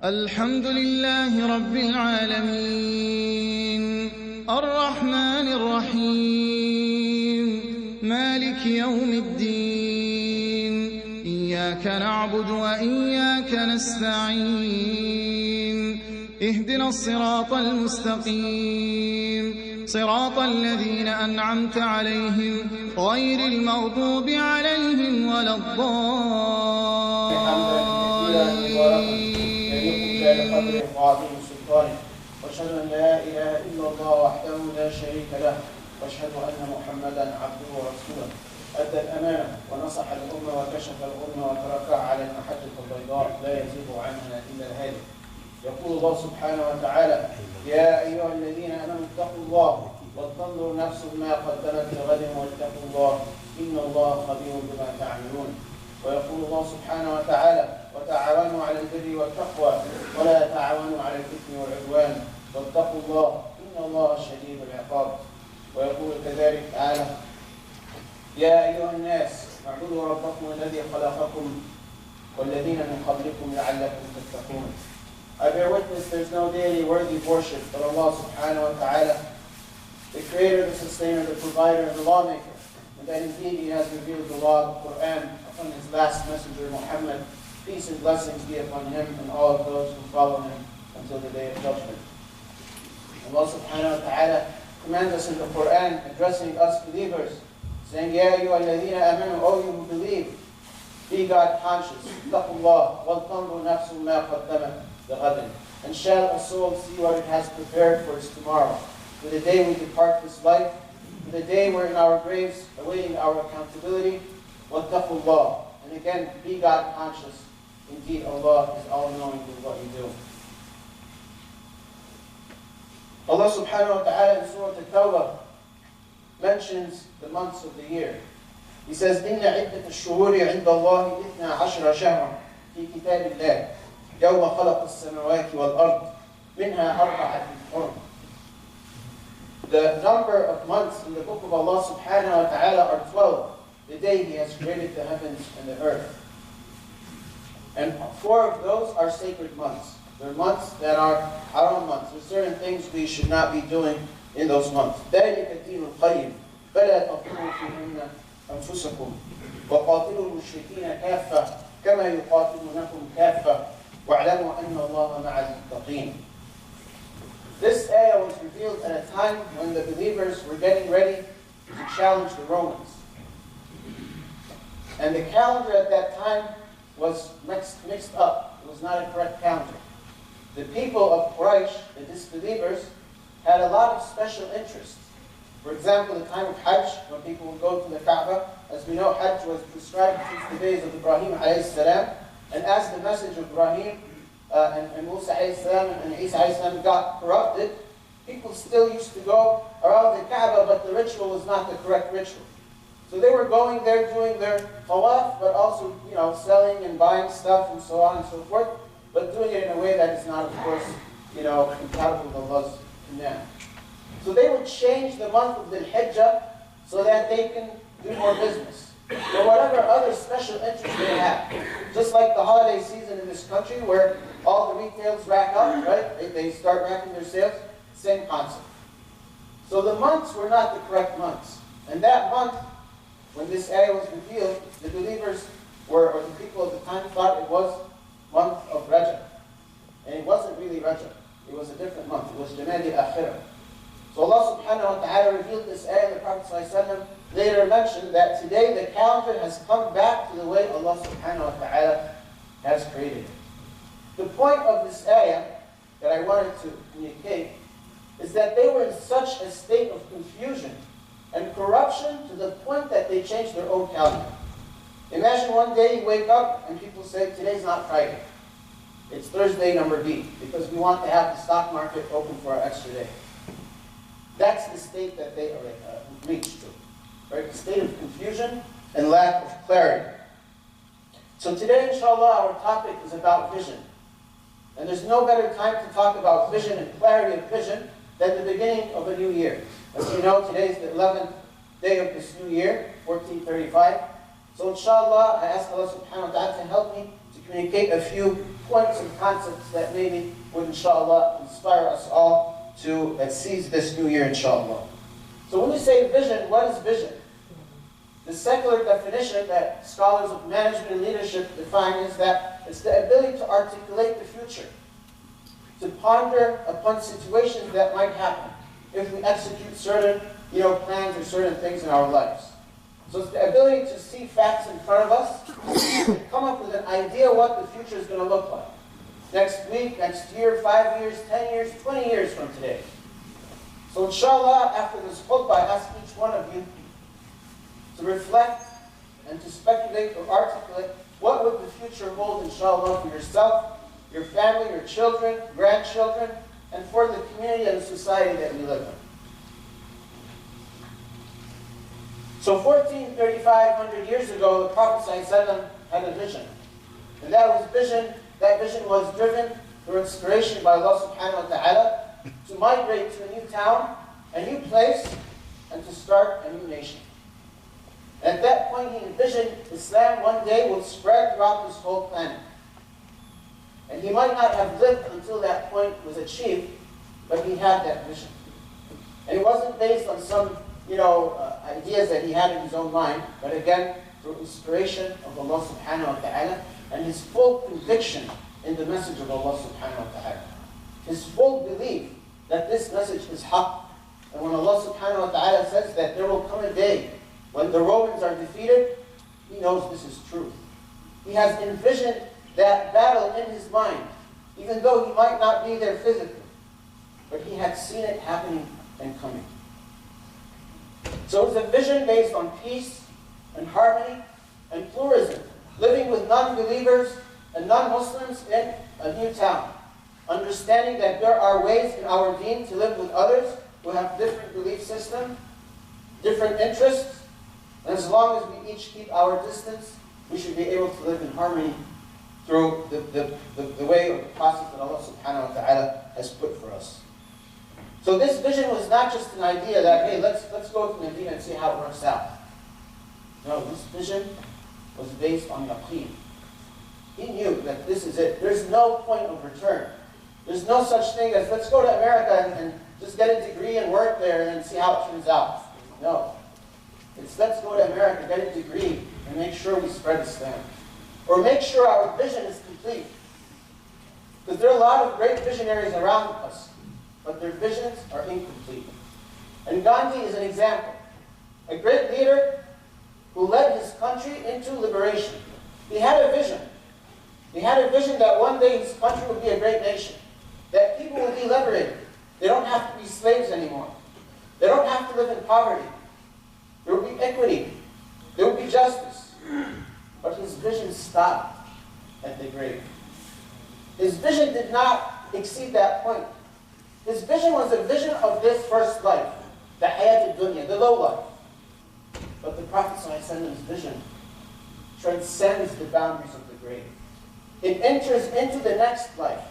الحمد لله رب العالمين الرحمن الرحيم مالك يوم الدين إياك نعبد وإياك نستعين اهدنا الصراط المستقيم صراط الذين أنعمت عليهم غير المغضوب عليهم ولا الضالين وعظيم سلطانه واشهد ان لا اله الا الله وحده لا شريك له واشهد ان محمدا عبده ورسوله ادى الامانه ونصح الامه وكشف الامه وتركها على المحجه البيضاء لا يزيغ عنها الا الهادي. يقول الله سبحانه وتعالى: يا ايها الذين امنوا اتقوا الله ولتنظر نفس ما قدمت لغد واتقوا الله ان الله خبير بما تعملون. ويقول الله سبحانه وتعالى: وتعاونوا على البر والتقوى ولا تعاونوا على الاثم والعدوان واتقوا الله ان الله شديد العقاب. ويقول كذلك تعالى: يا ايها الناس اعبدوا ربكم الذي خلقكم والذين من قبلكم لعلكم تتقون. I bear witness there is no deity worthy of worship but Allah subhanahu wa ta'ala, the creator, the sustainer, the provider, the lawmaker, and that indeed He has revealed the law of the Quran upon His last messenger Muhammad. Peace and blessings be upon him and all of those who follow him until the day of judgment. Allah subhanahu wa ta'ala commands us in the Quran, addressing us believers, saying, Ya ayyuha alladhina amanu, O you who believe, be God conscious, taqullah, waltanzur nafsun ma qaddamat lighadin. And shall a soul see what it has prepared for its tomorrow, for the day we depart this life, for the day we're in our graves awaiting our accountability, wattaqullah. And again, be God conscious. Indeed, Allah is all-knowing with what you do. Allah subhanahu wa ta'ala in Surah At-Tawbah mentions the months of the year. He says, إِنَّ عِدَّةَ الشُّهُورِ عِنْدَ اللَّهِ 12 شهرا في كتاب الله يوم خلق السماوات والأرض منها 4 حرم. The number of months in the book of Allah subhanahu wa ta'ala are 12, the day He has created the heavens and the earth. And 4 of those are sacred months. They're months that are haram months. There are certain things we should not be doing in those months. ذَلِكَ الدِّينُ الْقَيِّمُ فَلَا تَظْلِمُوا فِيهِنَّ أَنفُسَكُمْ وَقَاتِلُوا الْمُشْرِكِينَ كَافَّةً كَمَا يُقَاتِلُونَكُمْ كَافَّةً وَاعْلَمُوا أَنَّ اللَّهَ مَعَ الْمُتَّقِينَ. This ayah was revealed at a time when the believers were getting ready to challenge the Romans. And the calendar at that time was mixed up. It was not a correct calendar. The people of Quraysh, the disbelievers, had a lot of special interests. For example, the time of Hajj, when people would go to the Kaaba. As we know, Hajj was prescribed since the days of Ibrahim alayhi salam. And as the message of Ibrahim and Musa alayhi salam and Isa alayhi salam got corrupted, people still used to go around the Kaaba, but the ritual was not the correct ritual. So they were going there doing their tawaf, but also, selling and buying stuff and so on and so forth, but doing it in a way that is not, of course, compatible with Allah's command. So they would change the month of the Hijjah so that they can do more business, or whatever other special interest they have. Just like the holiday season in this country, where all the retails rack up, right? They start racking their sales. Same concept. So the months were not the correct months, and that month, when this ayah was revealed, the believers or the people of the time thought it was month of Rajab. And it wasn't really Rajab. It was a different month. It was Jamadi al-Akhirah. So Allah subhanahu wa ta'ala revealed this ayah, and the Prophet ﷺ later mentioned that today the calendar has come back to the way Allah subhanahu wa ta'ala has created it. The point of this ayah that I wanted to communicate is that they were in such a state of confusion and corruption to the point that they changed their own calendar. Imagine one day you wake up and people say, today's not Friday. It's Thursday number B, because we want to have the stock market open for an extra day. That's the state that they reached to. Right? A state of confusion and lack of clarity. So today, inshallah, our topic is about vision. And there's no better time to talk about vision and clarity of vision than the beginning of a new year. As you know, today is the 11th day of this new year, 1435. So inshallah, I ask Allah subhanahu wa ta'ala to help me to communicate a few points and concepts that maybe would, inshallah, inspire us all to seize this new year, inshallah. So when we say vision, what is vision? The secular definition that scholars of management and leadership define is that it's the ability to articulate the future, to ponder upon situations that might happen if we execute certain plans or certain things in our lives. So it's the ability to see facts in front of us and come up with an idea what the future is going to look like. Next week, next year, 5 years, 10 years, 20 years from today. So inshallah, after this khutbah, I ask each one of you to reflect and to speculate or articulate what would the future hold, inshallah, for yourself, your family, your children, grandchildren, and for the community and society that we live in. So 3,500 years ago, the Prophet ﷺ had a vision. And that vision was driven through inspiration by Allah subhanahu wa ta'ala to migrate to a new town, a new place, and to start a new nation. At that point, he envisioned Islam one day would spread throughout this whole planet. And he might not have lived until that point was achieved, but he had that vision. And it wasn't based on some, ideas that he had in his own mind, but again, through inspiration of Allah subhanahu wa ta'ala, and his full conviction in the message of Allah subhanahu wa ta'ala. His full belief that this message is haqq. And when Allah subhanahu wa ta'ala says that there will come a day when the Romans are defeated, he knows this is true. He has envisioned that battle in his mind, even though he might not be there physically. But he had seen it happening and coming. So it's a vision based on peace and harmony and pluralism, living with non-believers and non-Muslims in a new town, understanding that there are ways in our deen to live with others who have different belief systems, different interests, and as long as we each keep our distance, we should be able to live in harmony through the way or the process that Allah subhanahu wa ta'ala has put for us. So this vision was not just an idea that, hey, let's go to Medina and see how it works out. No, this vision was based on yaqeen. He knew that this is it. There's no point of return. There's no such thing as, let's go to America and just get a degree and work there and then see how it turns out. No. It's let's go to America, get a degree, and make sure we spread Islam. Or make sure our vision is complete. Because there are a lot of great visionaries around us, but their visions are incomplete. And Gandhi is an example. A great leader who led his country into liberation. He had a vision. He had a vision that one day his country would be a great nation. That people would be liberated. They don't have to be slaves anymore. They don't have to live in poverty. There would be equity. There would be justice. But his vision stopped at the grave. His vision did not exceed that point. His vision was a vision of this first life, the hayat al-dunya, the low life. But the Prophet ﷺ's vision transcends the boundaries of the grave. It enters into the next life,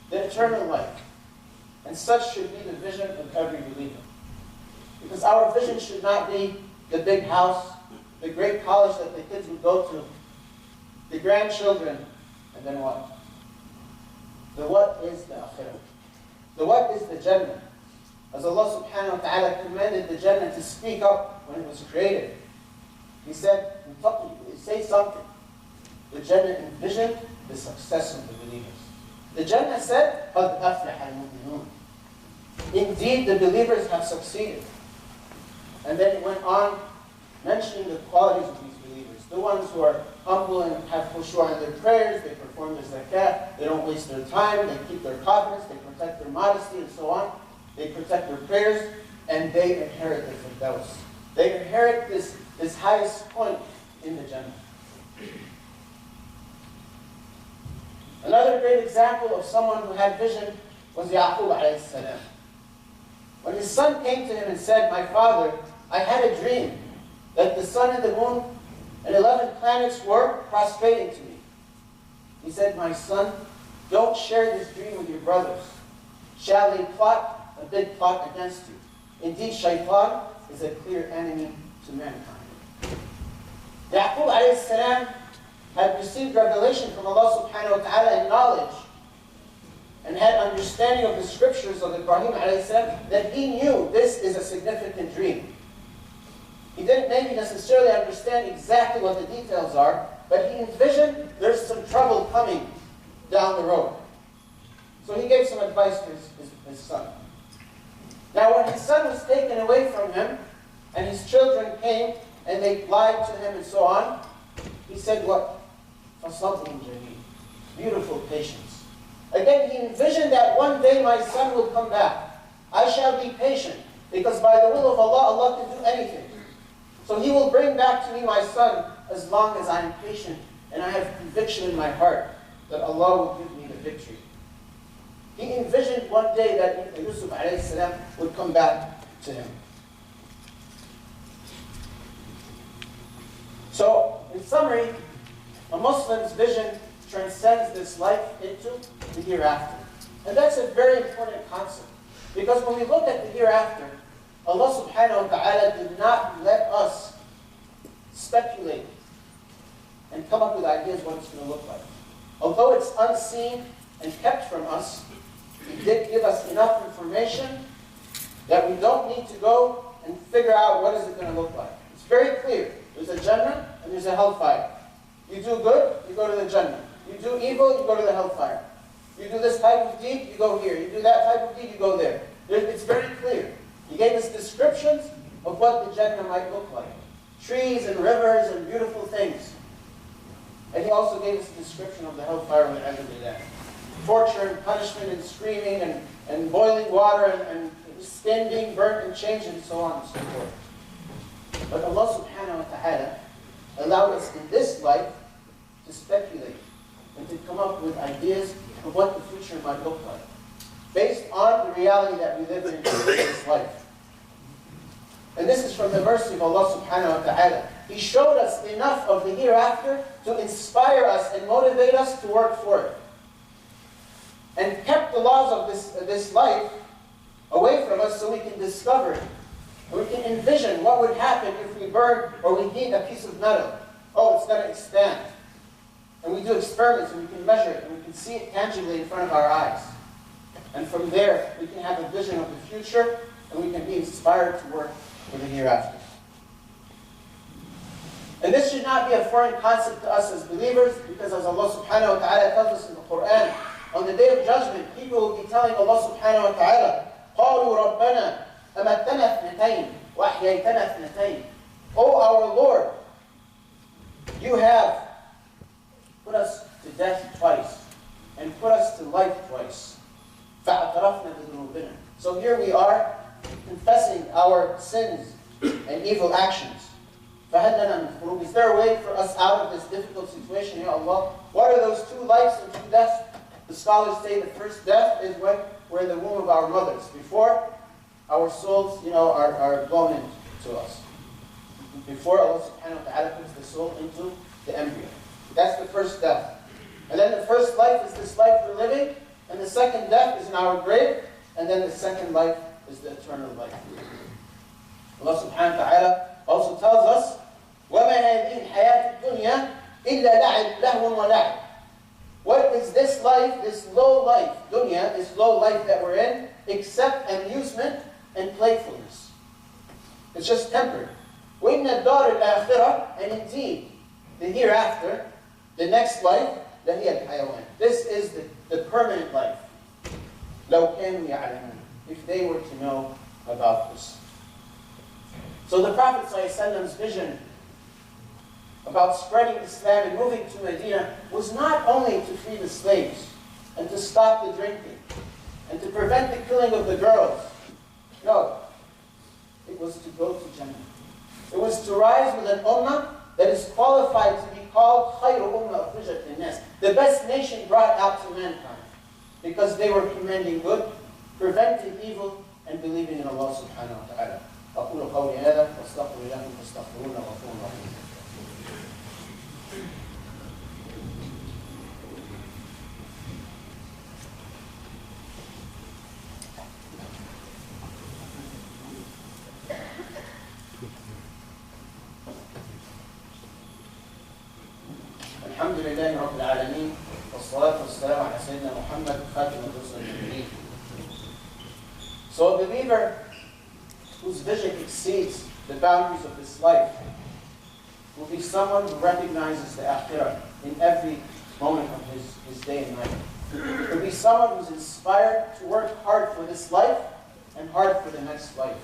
the eternal life. And such should be the vision of every believer. Because our vision should not be the big house, the great college that the kids would go to, the grandchildren, and then what? The what is the akhirah? The what is the Jannah? As Allah subhanahu wa ta'ala commanded the Jannah to speak up when it was created. He said, say something. The Jannah envisioned the success of the believers. The Jannah said, قَدْ أَفْلَحَ الْمُؤْمِنُونَ. Indeed, the believers have succeeded. And then it went on mentioning the qualities of these believers. The ones who are humble and have khushu' in their prayers, they perform their zakat, they don't waste their time, they keep their confidence, they protect their modesty and so on. They protect their prayers, and they inherit the firdaus. They inherit this highest point in the Jannah. Another great example of someone who had vision was Yaqub alayhi salam. When his son came to him and said, my father, I had a dream that the sun and the moon and 11 planets were prostrating to me. He said, my son, don't share this dream with your brothers. Shall they plot a big plot against you? Indeed, shaitan is a clear enemy to mankind. Yaqub alayhi salam had received revelation from Allah subhanahu wa ta'ala and knowledge, and had understanding of the scriptures of Ibrahim alayhi salam, that he knew this is a significant dream. He didn't maybe necessarily understand exactly what the details are, but he envisioned there's some trouble coming down the road. So he gave some advice to his son. Now when his son was taken away from him, and his children came, and they lied to him and so on, he said what? فَصَبْرٌ جَمِيلٌ. Beautiful patience. Again, he envisioned that one day my son will come back. I shall be patient, because by the will of Allah, Allah can do anything. So he will bring back to me my son as long as I am patient, and I have conviction in my heart that Allah will give me the victory. He envisioned one day that Yusuf alayhi salam would come back to him. So, in summary, a Muslim's vision transcends this life into the hereafter. And that's a very important concept. Because when we look at the hereafter, Allah subhanahu wa ta'ala did not let us speculate and come up with ideas what it's going to look like. Although it's unseen and kept from us, He did give us enough information that we don't need to go and figure out what is it going to look like. It's very clear. There's a Jannah and there's a hellfire. You do good, you go to the Jannah. You do evil, you go to the hellfire. You do this type of deed, you go here. You do that type of deed, you go there. It's very clear. He gave us descriptions of what the Jannah might look like. Trees and rivers and beautiful things. And He also gave us a description of the hellfire with everything. Torture and punishment and screaming and boiling water and skin being burnt and changed and so on and so forth. But Allah subhanahu wa ta'ala allowed us in this life to speculate and to come up with ideas of what the future might look like, based on the reality that we live in this life. And this is from the mercy of Allah subhanahu wa ta'ala. He showed us enough of the hereafter to inspire us and motivate us to work for it. And kept the laws of this life away from us so we can discover it. And we can envision what would happen if we burn or we heat a piece of metal. Oh, it's going to expand. And we do experiments and we can measure it and we can see it tangibly in front of our eyes. And from there, we can have a vision of the future and we can be inspired to work for the hereafter. And this should not be a foreign concept to us as believers, because as Allah subhanahu wa ta'ala tells us in the Quran, on the day of judgment, people will be telling Allah subhanahu wa ta'ala, قَالُوا رَبَّنَا أَمَتَّنَا اثْنَتَيْنِ وَأَحْيَيْتَنَا اثْنَتَيْنِ. O our Lord, You have put us to death twice and put us to life twice. فَاعْتَرَفْنَا بِذُنُوبِنَا. So here we are confessing our sins and evil actions. فَهَلْ لَنَا مِنْ خُرُوجٍ. Is there a way for us out of this difficult situation, Ya Allah? What are those two lives and two deaths? The scholars say the first death is when we're in the womb of our mothers, before our souls, are blown into us. Before Allah subhanahu wa ta'ala puts the soul into the embryo. That's the first death. And then the first life is this life we're living, and the second death is in our grave, and then the second life is the eternal life. Allah subhanahu wa ta'ala also tells us, وَمَا هَذِهِ الْحَيَاةُ الدُّنْيَا إِلَّا لَهْوٌ وَلَعِبٌ. What is this life, this low life, dunya, this low life that we're in, except amusement and playfulness? It's just temporary. وَإِنَّ الدَّارَ الْآخِرَةِ. And indeed, the hereafter, the next life, لَهِيَ الْحَيَوَانِ. This is the permanent life. لَوْ كَانُوا يَعْلَمُونَ. If they were to know about this. So the Prophet ﷺ's vision about spreading Islam and moving to Medina was not only to free the slaves and to stop the drinking and to prevent the killing of the girls. No. It was to go to Jannah. It was to rise with an ummah that is qualified to be called خَيْرُ أُمَّةٍ أُخْرِجَتْ لِلنَّاسِ, the best nation brought out to mankind, because they were commanding good, preventing evil, and believing in Allah subhanahu wa ta'ala. أقول قولي هذا واستغفر لكم فاستغفروه غفور رحيم. الحمد والصلاة والسلام على سيدنا محمد خاتم الرسل المؤمنين. So a believer whose vision exceeds the boundaries of this life will be someone who recognizes the akhirah in every moment of his day and night. Will be someone who's inspired to work hard for this life and hard for the next life.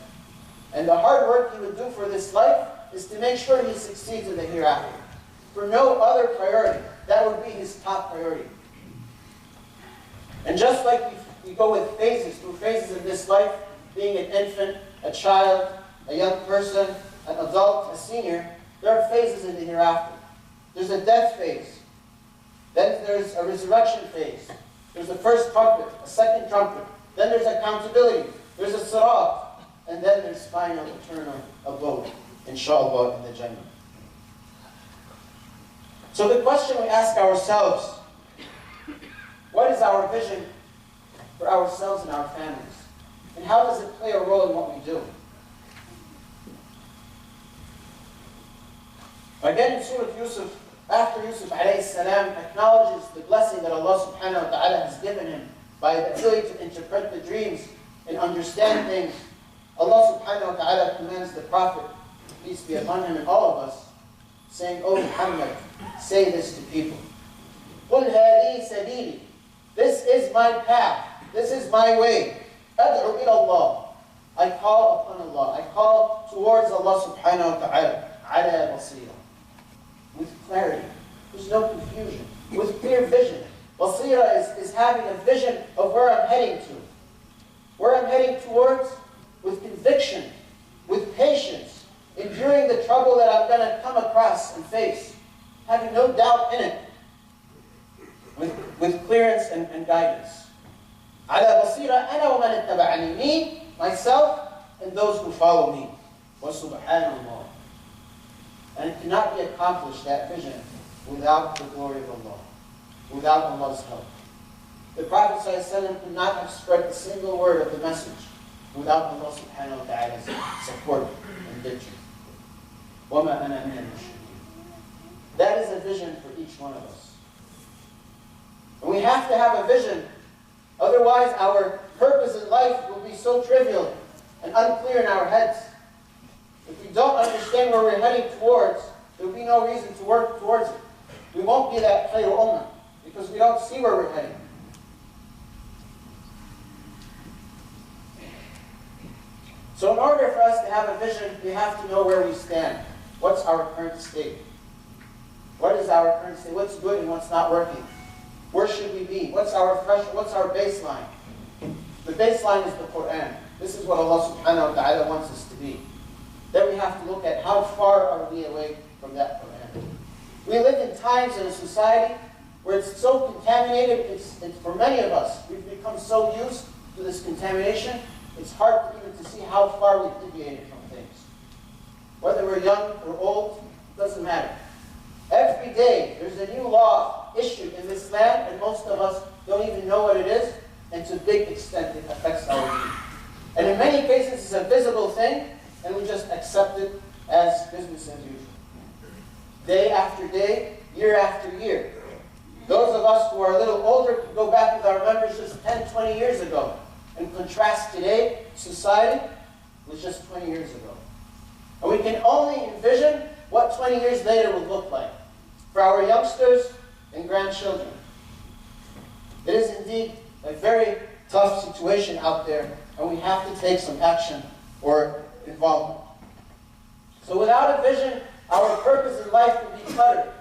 And the hard work he would do for this life is to make sure he succeeds in the hereafter. For no other priority. That would be his top priority. And just like we go with phases, through phases in this life, being an infant, a child, a young person, an adult, a senior, there are phases in the hereafter. There's a death phase. Then there's a resurrection phase. There's the first trumpet, a second trumpet. Then there's accountability. There's a sirat. And then there's final eternal abode, inshallah, in the Jannah. So the question we ask ourselves, what is our vision for ourselves and our families? And how does it play a role in what we do? Again, in Surah Yusuf, after Yusuf alayhi salam acknowledges the blessing that Allah subhanahu wa ta'ala has given him by the ability to interpret the dreams and understand things, Allah subhanahu wa ta'ala commands the Prophet, peace be upon him and all of us, saying, "O Muhammad, say this to people. قُلْ هَذِهِ سَبِيلِي. This is my path. This is my way. أَدْعُ إِلَى اللَّهِ. I call upon Allah. I call towards Allah subhanahu wa ta'ala. عَلَى بَصِيرًا. With clarity. There's no confusion. With clear vision. Basira is having a vision of where I'm heading to. Where I'm heading towards, with conviction, with patience, enduring the trouble that I'm going to come across and face, having no doubt in it, with clearance and guidance. عَلَى بَصِيرًا أَنَا وَمَنِ اتَّبَعَنِي. Me, myself, and those who follow me. وَسُبْحَانَ اللَّهِ. And it cannot be accomplished, that vision, without the glory of Allah, without Allah's help. The Prophet ﷺ could not have spread a single word of the message without Allah subhanahu wa ta'ala's support and victory. وَمَا أَنَا مِنَ الْمُشْرِكِينَ. That is a vision for each one of us. And we have to have a vision, otherwise our purpose in life will be so trivial and unclear in our heads. If we don't understand where we're heading towards, there will be no reason to work towards it. We won't be that khayr ummah, because we don't see where we're heading. So in order for us to have a vision, we have to know where we stand. What's our current state? What is our current state? What's good and what's not working? Where should we be? What's our baseline? The baseline is the Quran. This is what Allah subhanahu wa ta'ala wants us to be. Then we have to look at how far are we away from that Quran. We live in times in a society where it's so contaminated, it's for many of us, we've become so used to this contamination, it's hard even to see how far we've deviated from things. Whether we're young or old, doesn't matter. Every day there's a new law issued in this land, and most of us don't even know what it is, and to a big extent it affects our youth. And in many cases it's a visible thing, and we just accept it as business as usual. Day after day, year after year. Those of us who are a little older can go back with our memories just 10, 20 years ago and contrast today, society, with just 20 years ago. And we can only envision what 20 years later will look like for our youngsters and grandchildren. It is indeed a very tough situation out there, and we have to take some action or involvement. So without a vision, our purpose in life will be cluttered.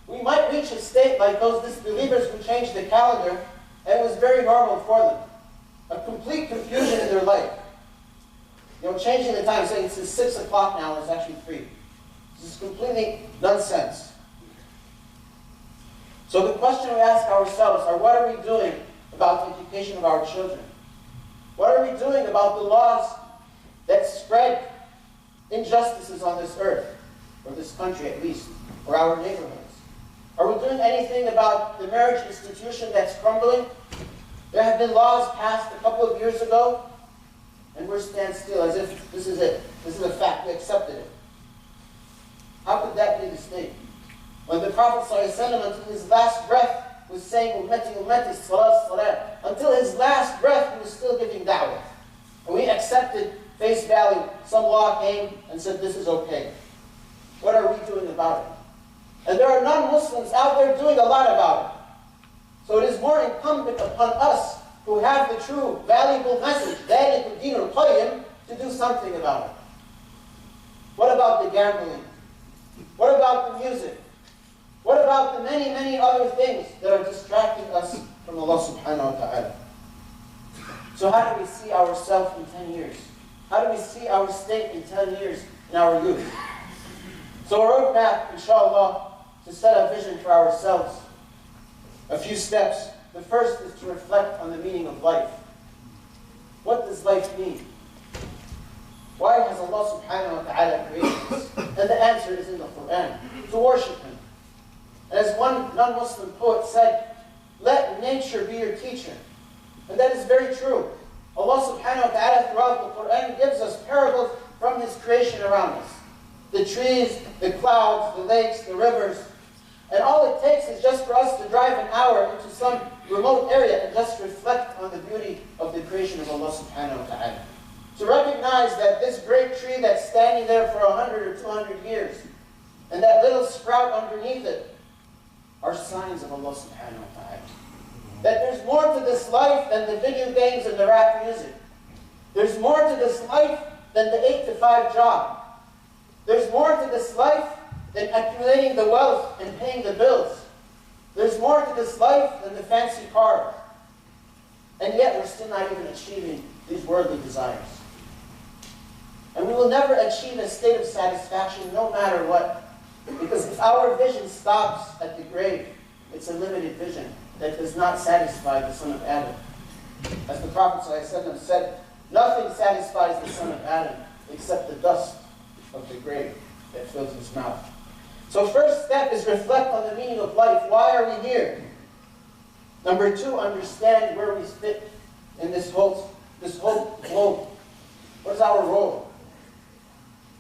We might reach a state like those disbelievers who changed the calendar, and it was very normal for them. A complete confusion in their life. Changing the time, saying it's 6 o'clock now, and it's actually 3. This is completely nonsense. So the question we ask ourselves are, what are we doing about the education of our children? What are we doing about the laws that spread injustices on this earth, or this country at least, or our neighborhoods? Are we doing anything about the marriage institution that's crumbling? There have been laws passed a couple of years ago, and we're standing still as if this is it. This is a fact. We accepted it. How could that be the state? When the Prophet ﷺ, until his last breath, was saying, Ummati, Ummati, Salat, Salat. Until his last breath, he was still giving da'wah. And we accepted face value. Some law came and said, this is okay. What are we doing about it? And there are non-Muslims out there doing a lot about it. So it is more incumbent upon us who have the true, valuable message, ذَلِكُ الدِّينُ الْقَيِّمُ, to do something about it. What about the gambling? What about the music? What about the many, many other things that are distracting us from Allah subhanahu wa ta'ala? So how do we see ourselves in 10 years? How do we see our state in 10 years in our youth? So a roadmap, inshallah, to set a vision for ourselves. A few steps. The first is to reflect on the meaning of life. What does life mean? Why has Allah subhanahu wa ta'ala created us? And the answer is in the Quran. To worship Him. As one non-Muslim poet said, let nature be your teacher. And that is very true. Allah subhanahu wa ta'ala throughout the Quran gives us parables from His creation around us. The trees, the clouds, the lakes, the rivers. And all it takes is just for us to drive an hour into some remote area and just reflect on the beauty of the creation of Allah subhanahu wa ta'ala. To recognize that this great tree that's standing there for 100 or 200 years, and that little sprout underneath it, are signs of Allah subhanahu wa ta'ala. That there's more to this life than the video games and the rap music. There's more to this life than the 8-to-5 job. There's more to this life than accumulating the wealth and paying the bills. There's more to this life than the fancy car. And yet we're still not even achieving these worldly desires. And we will never achieve a state of satisfaction no matter what. Because if our vision stops at the grave, it's a limited vision that does not satisfy the son of Adam. As the Prophet ﷺ said, nothing satisfies the son of Adam except the dust of the grave that fills his mouth. So first step is reflect on the meaning of life. Why are we here? Number two, understand where we fit in this whole globe. What is our role?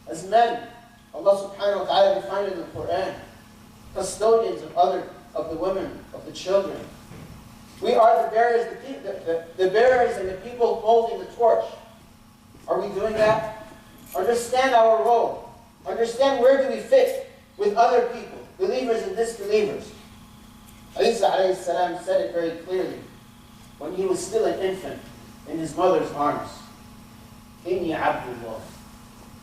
As men, Allah subhanahu wa ta'ala defined in the Quran, custodians of the women, of the children. We are the bearers, the bearers and the people holding the torch. Are we doing that? Understand our role. Understand where do we fit with other people, believers and disbelievers. Isa alayhi salam said it very clearly when he was still an infant in his mother's arms. Inni Abdullah.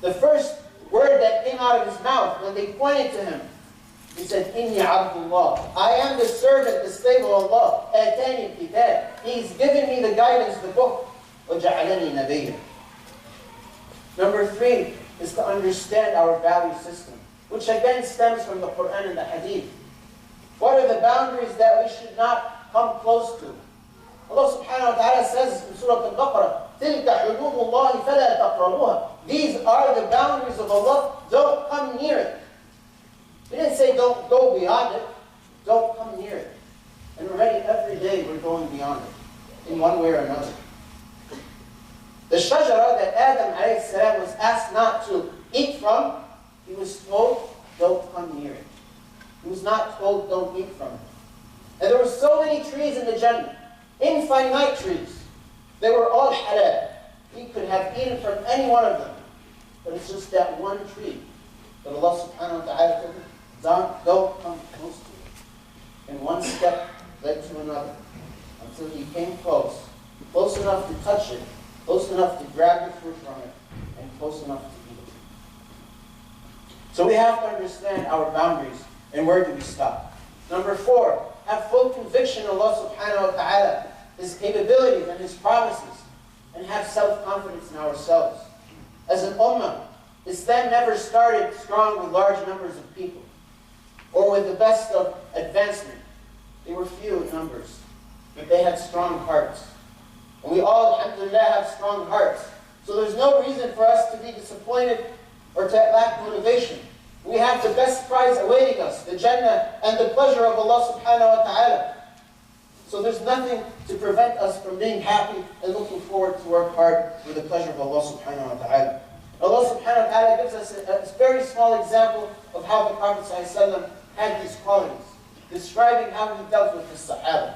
The first word that came out of his mouth when they pointed to him, he said, Inni Abdullah. I am the servant, the slave of Allah. Atani kitab. He's given me the guidance, the book. وَجَعَلَنِي نَبِيًّا. Number three is to understand our value system, which again stems from the Quran and the Hadith. What are the boundaries that we should not come close to? Allah subhanahu wa ta'ala says in Surah Al-Baqarah, تِلْكَ حُدُودُ اللَّهِ فَلَا تَقْرَبُوهَا. These are the boundaries of Allah. Don't come near it. He didn't say don't go beyond it. Don't come near it. And already every day we're going beyond it, in one way or another. The shajara that Adam alayhi salam was asked not to eat from, he was told, don't come near it. He was not told, don't eat from it. And there were so many trees in the Jannah, infinite trees. They were all halal. He could have eaten from any one of them. But it's just that one tree that Allah subhanahu wa ta'ala told him, don't come close to it. And one step led to another, until he came close enough to touch it, close enough to grab the fruit from it, and close enough to eat it. So we have to understand our boundaries and where do we stop. Number four, have full conviction in Allah subhanahu wa ta'ala, His capabilities and His promises, and have self-confidence in ourselves. As an ummah, Islam never started strong with large numbers of people, or with the best of advancement. They were few in numbers, but they had strong hearts. And we all, alhamdulillah, have strong hearts. So there's no reason for us to be disappointed or to lack motivation. We have the best prize awaiting us, the Jannah and the pleasure of Allah subhanahu wa ta'ala. So there's nothing to prevent us from being happy and looking forward to work hard with the pleasure of Allah subhanahu wa ta'ala. Allah subhanahu wa ta'ala gives us a very small example of how the Prophet ﷺ had these qualities. describing how he dealt with his Sahaba.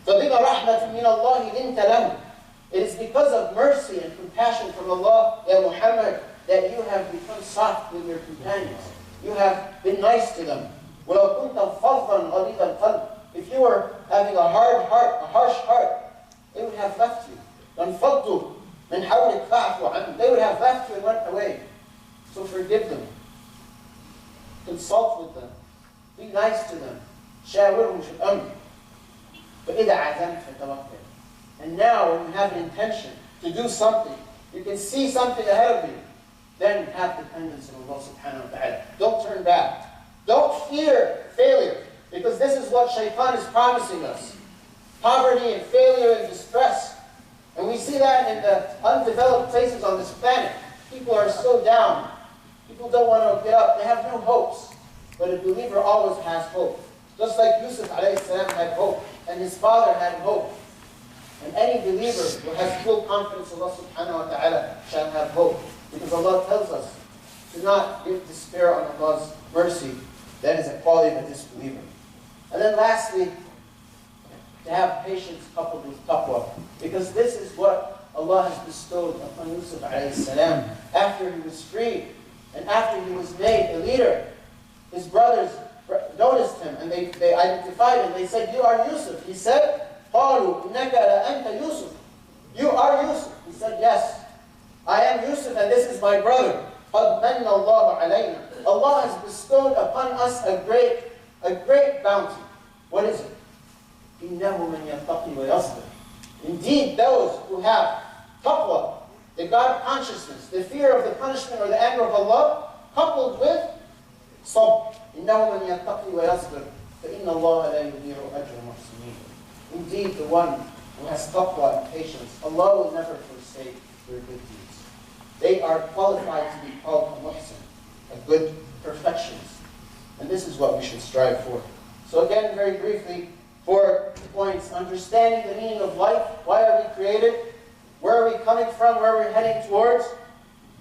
فَبِمَا رَحْمَةٍ مِّنَ اللَّهِ لِنْتَ لَهُمْ. It is because of mercy and compassion from Allah, Ya Muhammad, that you have become soft with your companions. You have been nice to them. وَلَوْ كُنْتَ فَظًّا غَلِيظَ الْقَلْبِ. If you were having a hard heart, a harsh heart, they would have left you. لَنْفَضُّوا مِنْ حَوْلِكَ فَاعْفُ عَنْهُمْ. They would have left you and went away. So forgive them. Consult with them. Be nice to them. شَاوِرْهُمْ فِي الْأَمْرِ. فَإِذَا عَزَمْتَ فَتَوَكَّلْ. And now when you have an intention to do something, you can see something ahead of you, then have dependence on Allah subhanahu wa ta'ala. Don't turn back. Don't fear failure, because this is what shaitan is promising us. Poverty and failure and distress. And we see that in the undeveloped places on this planet. People are so down. People don't want to get up. They have no hopes. But a believer always has hope. Just like Yusuf alayhi salam had hope, and his father had hope. And any believer who has full confidence in Allah subhanahu wa ta'ala shall have hope. Because Allah tells us to not give despair on Allah's mercy. That is a quality of a disbeliever. And then lastly, to have patience coupled with taqwa. Because this is what Allah has bestowed upon Yusuf alayhi salam. After he was freed, and after he was made a leader, his brothers noticed him, and they identified him. They said, "You are Yusuf." He said, قَالُوا إِنَّكَ لَأَنْتَ يُوسُف. You are Yusuf. He said, "Yes, I am Yusuf, and this is my brother." قَدْ مَنَّ اللَّهُ عَلَيْنَا. Allah has bestowed upon us a great bounty. What is it? إِنَّهُ مَنْ يَتَّقِي وَيَصْبِرْ. Indeed, those who have taqwa, the God consciousness, the fear of the punishment or the anger of Allah, coupled with sabr. إِنَّهُ مَنْ يَتَّقِي وَيَصْبِرْ فَإِنَّ اللَّهَ لَا يُضِيعُ أَجْرَ الْمُحْسِنِينَ. Indeed, the one who has taqwa and patience, Allah will never forsake their good deeds. They are qualified to be called a muhsin, a good perfectionist. And this is what we should strive for. So again, very briefly, 4 points. Understanding the meaning of life. Why are we created? Where are we coming from? Where are we heading towards?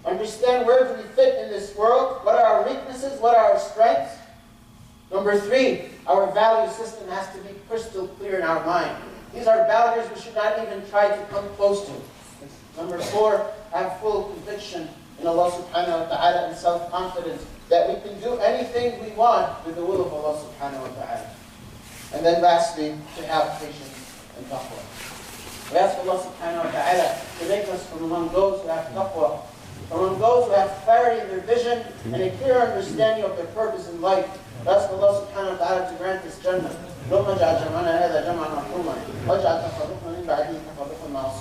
Understand where do we fit in this world? What are our weaknesses? What are our strengths? Number 3, our value system has to be crystal clear in our mind. These are boundaries we should not even try to come close to. Number 4, have full conviction in Allah subhanahu wa ta'ala and self-confidence that we can do anything we want with the will of Allah subhanahu wa ta'ala. And then lastly, to have patience and taqwa. We ask Allah subhanahu wa ta'ala to make us from among those who have taqwa, among those who have clarity in their vision and a clear understanding of their purpose in life. We ask Allah subhanahu wa ta'ala to grant us Jannah. اللهم اجعل جمعنا هذا جمعا مرحوما واجعل تفرقنا من بعده تفرقا معصوما